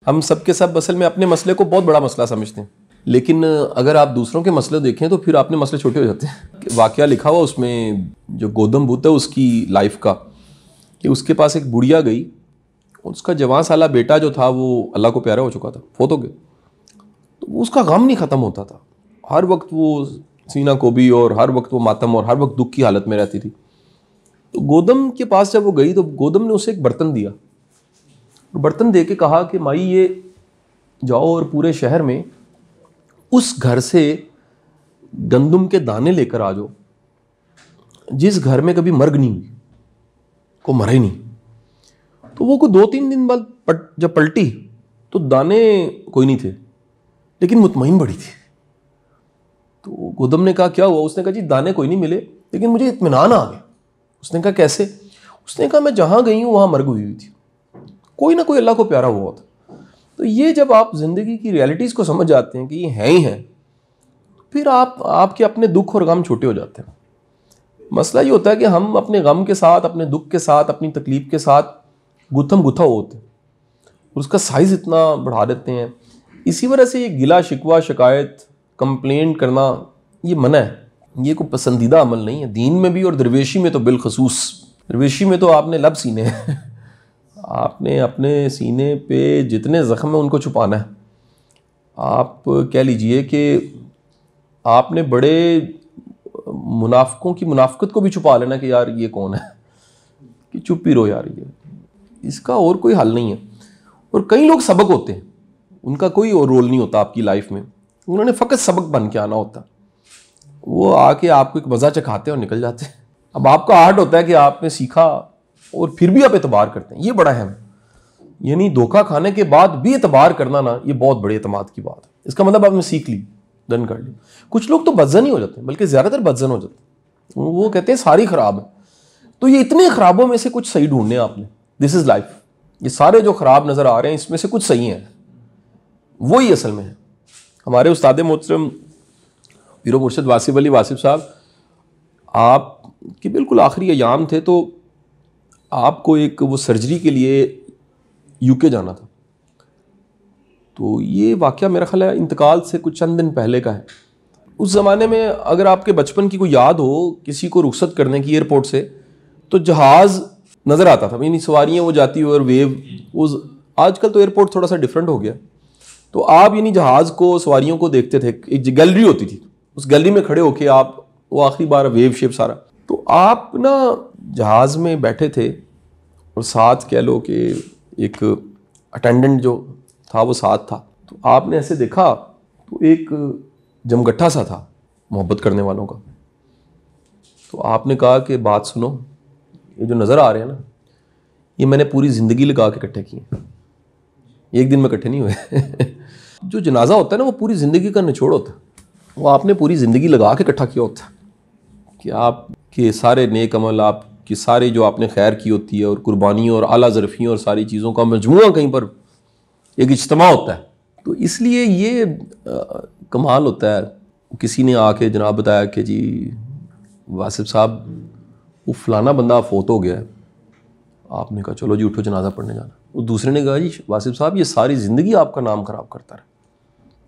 हम सब के सब असल में अपने मसले को बहुत बड़ा मसला समझते हैं, लेकिन अगर आप दूसरों के मसले देखें तो फिर अपने मसले छोटे हो जाते हैं। वाकया लिखा हुआ उसमें जो गौतम बुद्ध है उसकी लाइफ का, कि उसके पास एक बुढ़िया गई, उसका जवान साला बेटा जो था वो अल्लाह को प्यारा हो चुका था, फोत हो गया। तो उसका गम नहीं ख़त्म होता था, हर वक्त वो सीना कोबी और हर वक्त वो मातम और हर वक्त दुख की हालत में रहती थी। तो गौतम के पास जब वो गई तो गौतम ने उसे एक बर्तन दिया, बर्तन दे के कहा कि माई ये जाओ और पूरे शहर में उस घर से गंदम के दाने लेकर आ जाओ जिस घर में कभी मर्ग नहीं हुई, को मरा ही नहीं। तो वो को 2-3 दिन बाद जब पलटी तो दाने कोई नहीं थे, लेकिन मुतमईन बड़ी थी। तो गौतम ने कहा क्या हुआ? उसने कहा जी दाने कोई नहीं मिले, लेकिन मुझे इत्मीनान आ गया। उसने कहा कैसे? उसने कहा मैं जहाँ गई हूँ वहाँ मर्ग हुई थी, कोई ना कोई अल्लाह को प्यारा हुआ था। तो ये जब आप ज़िंदगी की रियलिटीज़ को समझ जाते हैं कि ये हैं ही हैं, फिर आपके अपने दुख और गम छोटे हो जाते हैं। मसला ये होता है कि हम अपने गम के साथ, अपने दुख के साथ, अपनी तकलीफ़ के साथ गुत्थम गुत्था होते हैं, उसका साइज़ इतना बढ़ा देते हैं। इसी वजह से ये गिला शिकवा, शिकायत, कंप्लेंट करना ये मना है, ये कोई पसंदीदा अमल नहीं है दीन में भी, और दरवेशी में तो बिलखसूस। दरवेशी में तो आपने लब सीने हैं आपने अपने सीने पे जितने ज़ख्म हैं उनको छुपाना है। आप कह लीजिए कि आपने बड़े मुनाफिकों की मुनाफिकत को भी छुपा लेना कि यार ये कौन है, कि चुप ही रहो यार, ये इसका और कोई हल नहीं है। और कई लोग सबक होते हैं, उनका कोई और रोल नहीं होता आपकी लाइफ में, उन्होंने फ़कत सबक बन के आना होता। वो आके आपको एक मज़ा चखाते हैं और निकल जाते हैं। अब आपका आर्ट होता है कि आपने सीखा और फिर भी आप एतबार करते हैं, ये बड़ा है। यानी धोखा खाने के बाद भी एतबार करना ना, ये बहुत बड़े एतमाद की बात है। इसका मतलब आपने सीख ली, डन कर ली। कुछ लोग तो बदजन ही हो जाते हैं, बल्कि ज़्यादातर बदजन हो जाते हैं, वो कहते हैं सारी ख़राब है। तो ये इतने ख़राबों में से कुछ सही ढूंढने आपने, दिस इज़ लाइफ। ये सारे जो ख़राब नज़र आ रहे हैं इसमें से कुछ सही हैं, वही असल में है। हमारे उस्ताद मोहतरम पीरो मुर्शिद वासिफ अली वासिफ साहब, आपके बिल्कुल आखिरी अयाम थे, तो आपको एक वो सर्जरी के लिए यूके जाना था। तो ये वाक़या मेरा ख्याल है इंतकाल से कुछ चंद दिन पहले का है। उस ज़माने में अगर आपके बचपन की कोई याद हो किसी को रुखसत करने की एयरपोर्ट से, तो जहाज़ नज़र आता था, यानी सवारियाँ वो जाती हुई और वेव उस। आजकल तो एयरपोर्ट थोड़ा सा डिफरेंट हो गया, तो आप यानी जहाज़ को, सवारियों को देखते थे। एक गैलरी होती थी, उस गैलरी में खड़े होके आप वो आखिरी बार वेव शेप सारा। तो आप ना जहाज़ में बैठे थे और साथ कह लो कि एक अटेंडेंट जो था वो साथ था। तो आपने ऐसे देखा तो एक जमगट्ठा सा था मोहब्बत करने वालों का। तो आपने कहा कि बात सुनो, ये जो नज़र आ रहे हैं ना, ये मैंने पूरी ज़िंदगी लगा के इकट्ठे किए, एक दिन में इकट्ठे नहीं हुए जो जनाजा होता है ना वो पूरी ज़िंदगी का निचोड़ होता है, वो आपने पूरी ज़िंदगी लगा के इकट्ठा किया होता है कि आपके सारे नेक अमल, आपकी सारी जो आपने खैर की होती है और कुर्बानियों और आला ज़रफ़ियों और सारी चीज़ों का मजमूआ कहीं पर एक इज्तिमा होता है। तो इसलिए ये कमाल होता है। किसी ने आके जनाब बताया कि जी वासिफ साहब वो फ़लाना बंदा फोत हो गया है। आपने कहा चलो जी उठो जनाजा पढ़ने जाना। वो दूसरे ने कहा जी वासिफ साहब ये सारी ज़िंदगी आपका नाम ख़राब करता रहा,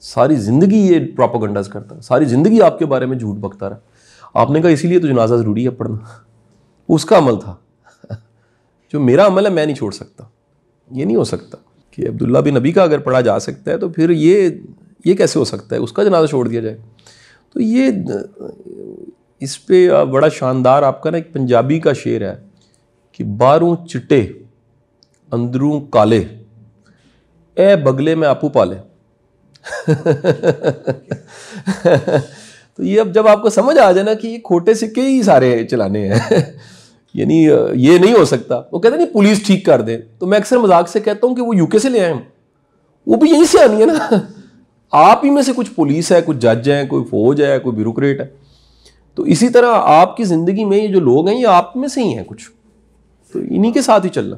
सारी ज़िंदगी ये प्रोपेगेंडास करता है, सारी ज़िंदगी आपके बारे में झूठ बकता रहा। आपने कहा इसीलिए तो जनाजा ज़रूरी है पढ़ना। उसका अमल था जो मेरा अमल है मैं नहीं छोड़ सकता। ये नहीं हो सकता कि अब्दुल्ला बिन नबी का अगर पढ़ा जा सकता है तो फिर ये कैसे हो सकता है उसका जनाजा छोड़ दिया जाए। तो ये इस पे बड़ा शानदार आपका ना एक पंजाबी का शेर है कि बाहरों चिट्टे अंदरों काले, ए बगले में आपू पाले तो ये अब जब आपको समझ आ जाए ना कि ये खोटे सिक्के ही सारे चलाने हैं यानी ये नहीं हो सकता। वो कहते नहीं पुलिस ठीक कर दे, तो मैं अक्सर मजाक से कहता हूँ कि वो यूके से ले आए, वो भी यहीं से आनी है ना। आप ही में से कुछ पुलिस है, कुछ जज है, कोई फौज है, कोई ब्यूरोक्रेट है। तो इसी तरह आपकी ज़िंदगी में ये जो लोग हैं ये आप में से ही हैं कुछ, तो इन्हीं के साथ ही चलना।